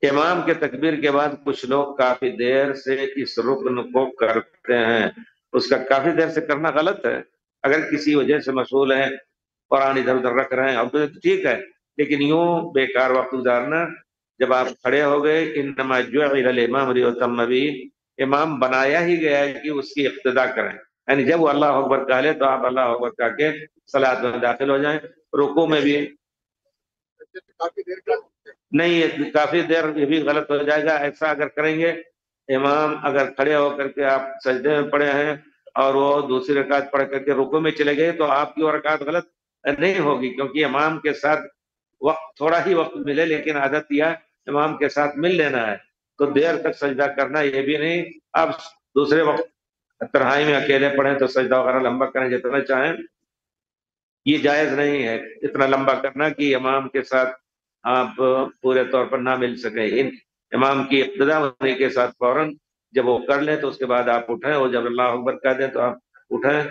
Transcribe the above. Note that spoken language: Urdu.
امام کے تکبیر کے بعد کچھ لوگ کافی دیر سے اس رکن کو کرتے ہیں، اس کا کافی دیر سے کرنا غلط ہے۔ اگر کسی وجہ سے مشغول ہیں، قرآن ادھر ادھر رکھ رہے ہیں اب تو ٹھیک ہے، لیکن یوں بیکار وقت گزارنا۔ جب آپ کھڑے ہو گئے، انما جعل الامام لیؤتم بہ، امام بنایا ہی گیا ہے کہ اس کی اقتدا کریں، یعنی جب وہ اللہ اکبر کہہ لے تو آپ اللہ اکبر کہہ کے صلاۃ میں داخل ہو جائیں۔ رکوع میں بھی نہیں، یہ کافی دیر یہ بھی غلط ہو جائے گا۔ ایسا اگر کریں گے، امام اگر کھڑے ہو کر کے آپ سجدے میں پڑے ہیں اور وہ دوسری رکعت پڑھ کر کے رکوع میں چلے گئے تو آپ کی وہ رکعت غلط نہیں ہوگی، کیونکہ امام کے ساتھ وقت تھوڑا ہی وقت ملے، لیکن عادت یہ امام کے ساتھ مل لینا ہے۔ تو دیر تک سجدہ کرنا یہ بھی نہیں، آپ دوسرے وقت تنہائی میں اکیلے پڑھیں تو سجدہ وغیرہ لمبا کریں جتنا چاہیں، یہ جائز نہیں ہے اتنا لمبا کرنا کہ امام کے ساتھ آپ پورے طور پر نہ مل سکیں۔ امام کی ابتدا ہونے کے ساتھ فوراً جب وہ کر لیں تو اس کے بعد آپ اٹھیں، اور جب اللہ اکبر کہہ دیں تو آپ اٹھیں۔